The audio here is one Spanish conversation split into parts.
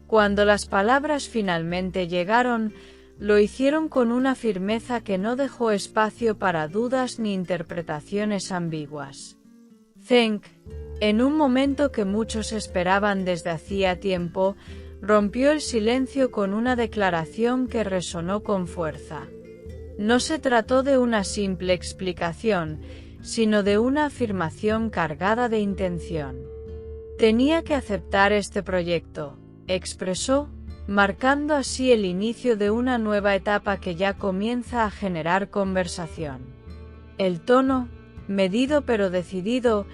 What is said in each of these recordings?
Cuando las palabras finalmente llegaron, lo hicieron con una firmeza que no dejó espacio para dudas ni interpretaciones ambiguas. Zheng, en un momento que muchos esperaban desde hacía tiempo, rompió el silencio con una declaración que resonó con fuerza. No se trató de una simple explicación, sino de una afirmación cargada de intención. Tenía que aceptar este proyecto, expresó, marcando así el inicio de una nueva etapa que ya comienza a generar conversación. El tono, medido pero decidido,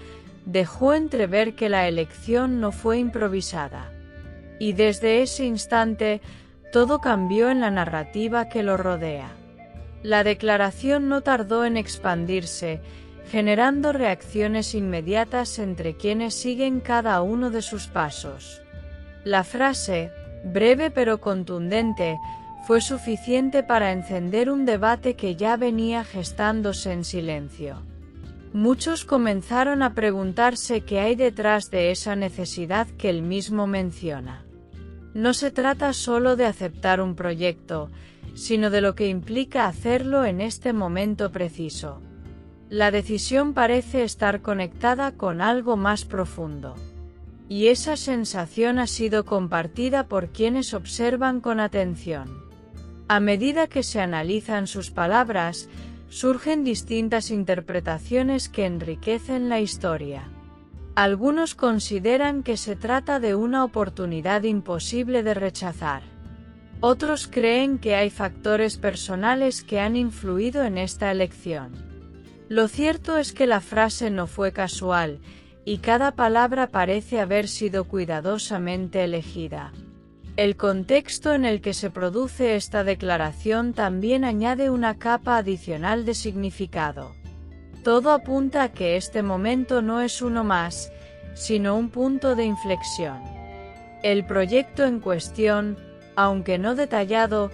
dejó entrever que la elección no fue improvisada. Y desde ese instante, todo cambió en la narrativa que lo rodea. La declaración no tardó en expandirse, generando reacciones inmediatas entre quienes siguen cada uno de sus pasos. La frase, breve pero contundente, fue suficiente para encender un debate que ya venía gestándose en silencio. Muchos comenzaron a preguntarse qué hay detrás de esa necesidad que él mismo menciona. No se trata solo de aceptar un proyecto, sino de lo que implica hacerlo en este momento preciso. La decisión parece estar conectada con algo más profundo. Y esa sensación ha sido compartida por quienes observan con atención. A medida que se analizan sus palabras, surgen distintas interpretaciones que enriquecen la historia. Algunos consideran que se trata de una oportunidad imposible de rechazar. Otros creen que hay factores personales que han influido en esta elección. Lo cierto es que la frase no fue casual, y cada palabra parece haber sido cuidadosamente elegida. El contexto en el que se produce esta declaración también añade una capa adicional de significado. Todo apunta a que este momento no es uno más, sino un punto de inflexión. El proyecto en cuestión, aunque no detallado,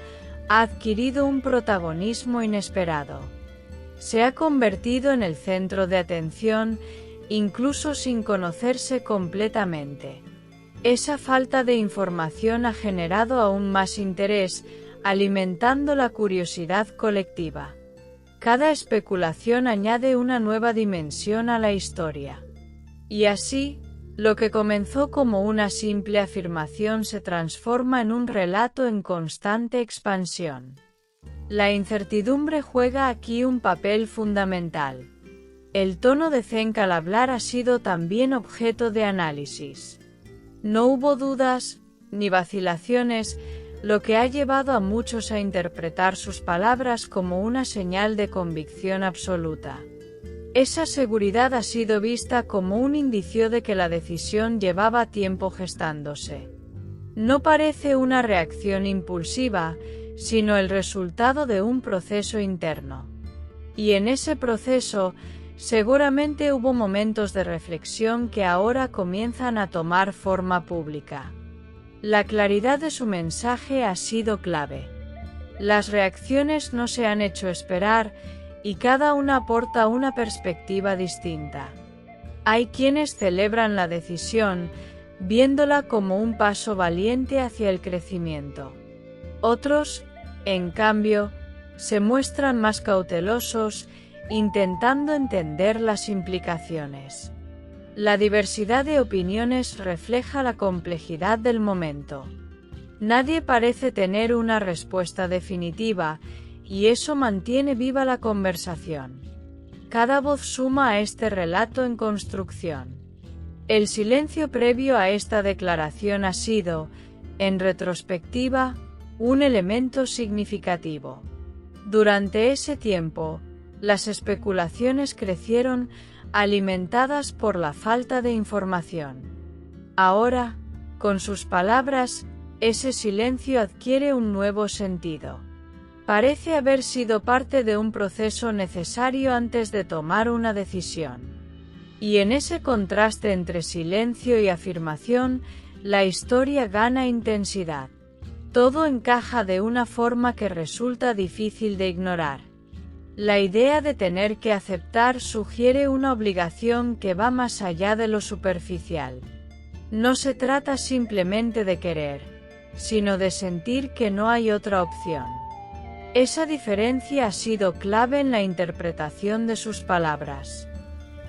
ha adquirido un protagonismo inesperado. Se ha convertido en el centro de atención, incluso sin conocerse completamente. Esa falta de información ha generado aún más interés, alimentando la curiosidad colectiva. Cada especulación añade una nueva dimensión a la historia. Y así, lo que comenzó como una simple afirmación se transforma en un relato en constante expansión. La incertidumbre juega aquí un papel fundamental. El tono de Zheng al hablar ha sido también objeto de análisis. No hubo dudas, ni vacilaciones, lo que ha llevado a muchos a interpretar sus palabras como una señal de convicción absoluta. Esa seguridad ha sido vista como un indicio de que la decisión llevaba tiempo gestándose. No parece una reacción impulsiva, sino el resultado de un proceso interno. Y en ese proceso, seguramente hubo momentos de reflexión que ahora comienzan a tomar forma pública. La claridad de su mensaje ha sido clave. Las reacciones no se han hecho esperar, y cada una aporta una perspectiva distinta. Hay quienes celebran la decisión, viéndola como un paso valiente hacia el crecimiento. Otros, en cambio, se muestran más cautelosos, intentando entender las implicaciones. La diversidad de opiniones refleja la complejidad del momento. Nadie parece tener una respuesta definitiva, y eso mantiene viva la conversación. Cada voz suma a este relato en construcción. El silencio previo a esta declaración ha sido, en retrospectiva, un elemento significativo. Durante ese tiempo, las especulaciones crecieron, alimentadas por la falta de información. Ahora, con sus palabras, ese silencio adquiere un nuevo sentido. Parece haber sido parte de un proceso necesario antes de tomar una decisión. Y en ese contraste entre silencio y afirmación, la historia gana intensidad. Todo encaja de una forma que resulta difícil de ignorar. La idea de tener que aceptar sugiere una obligación que va más allá de lo superficial. No se trata simplemente de querer. sino de sentir que no hay otra opción. Esa diferencia ha sido clave en la interpretación de sus palabras.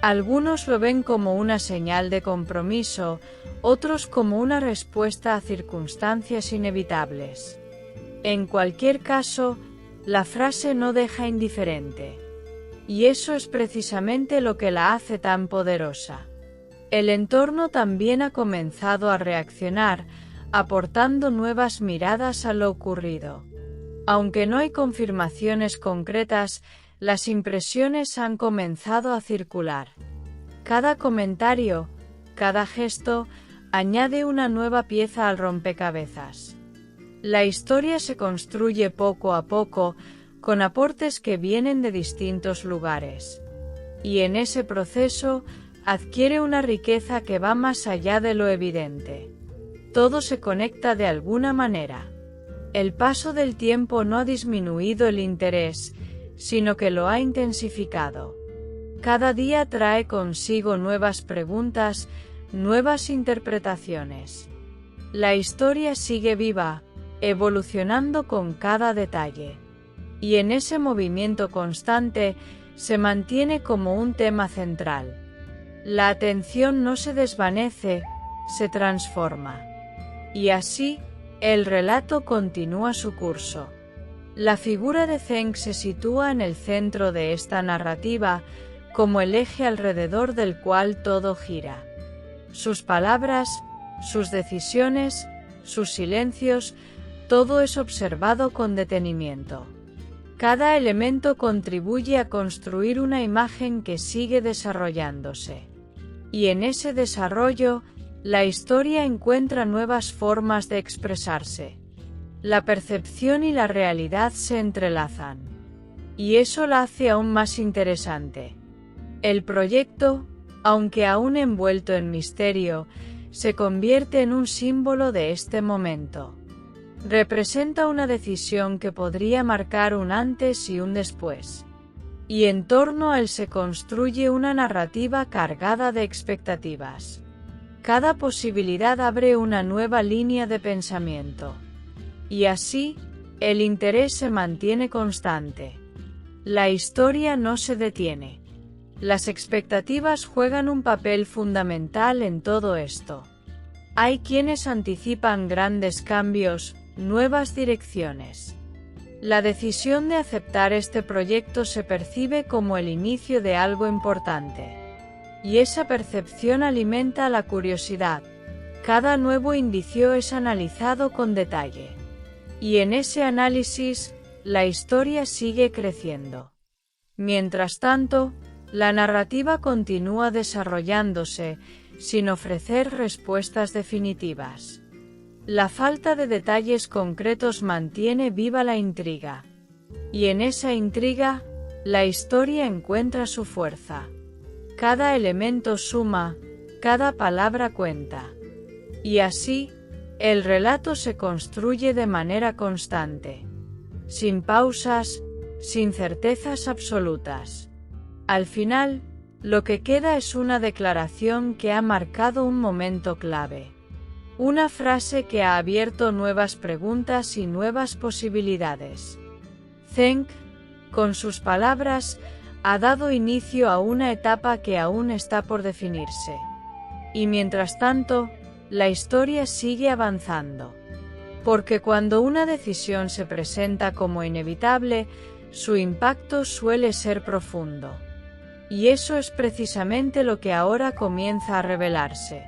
Algunos lo ven como una señal de compromiso, otros como una respuesta a circunstancias inevitables. En cualquier caso, la frase no deja indiferente. Y eso es precisamente lo que la hace tan poderosa. El entorno también ha comenzado a reaccionar, aportando nuevas miradas a lo ocurrido. Aunque no hay confirmaciones concretas, las impresiones han comenzado a circular. Cada comentario, cada gesto, añade una nueva pieza al rompecabezas. La historia se construye poco a poco, con aportes que vienen de distintos lugares. Y en ese proceso, adquiere una riqueza que va más allá de lo evidente. Todo se conecta de alguna manera. El paso del tiempo no ha disminuido el interés, sino que lo ha intensificado. Cada día trae consigo nuevas preguntas, nuevas interpretaciones. La historia sigue viva, evolucionando con cada detalle. Y en ese movimiento constante, se mantiene como un tema central. La atención no se desvanece, se transforma. Y así, el relato continúa su curso. La figura de Zeng se sitúa en el centro de esta narrativa, como el eje alrededor del cual todo gira. Sus palabras, sus decisiones, sus silencios, todo es observado con detenimiento. Cada elemento contribuye a construir una imagen que sigue desarrollándose. Y en ese desarrollo, la historia encuentra nuevas formas de expresarse. La percepción y la realidad se entrelazan. Y eso la hace aún más interesante. El proyecto, aunque aún envuelto en misterio, se convierte en un símbolo de este momento. Representa una decisión que podría marcar un antes y un después. Y en torno a él se construye una narrativa cargada de expectativas. Cada posibilidad abre una nueva línea de pensamiento. Y así, el interés se mantiene constante. La historia no se detiene. Las expectativas juegan un papel fundamental en todo esto. Hay quienes anticipan grandes cambios, nuevas direcciones. La decisión de aceptar este proyecto se percibe como el inicio de algo importante. Y esa percepción alimenta la curiosidad. Cada nuevo indicio es analizado con detalle. Y en ese análisis, la historia sigue creciendo. Mientras tanto, la narrativa continúa desarrollándose, sin ofrecer respuestas definitivas. La falta de detalles concretos mantiene viva la intriga. Y en esa intriga, la historia encuentra su fuerza. Cada elemento suma, cada palabra cuenta. Y así, el relato se construye de manera constante. Sin pausas, sin certezas absolutas. Al final, lo que queda es una declaración que ha marcado un momento clave. Una frase que ha abierto nuevas preguntas y nuevas posibilidades. Zeng, con sus palabras, ha dado inicio a una etapa que aún está por definirse. Y mientras tanto, la historia sigue avanzando. Porque cuando una decisión se presenta como inevitable, su impacto suele ser profundo. Y eso es precisamente lo que ahora comienza a revelarse.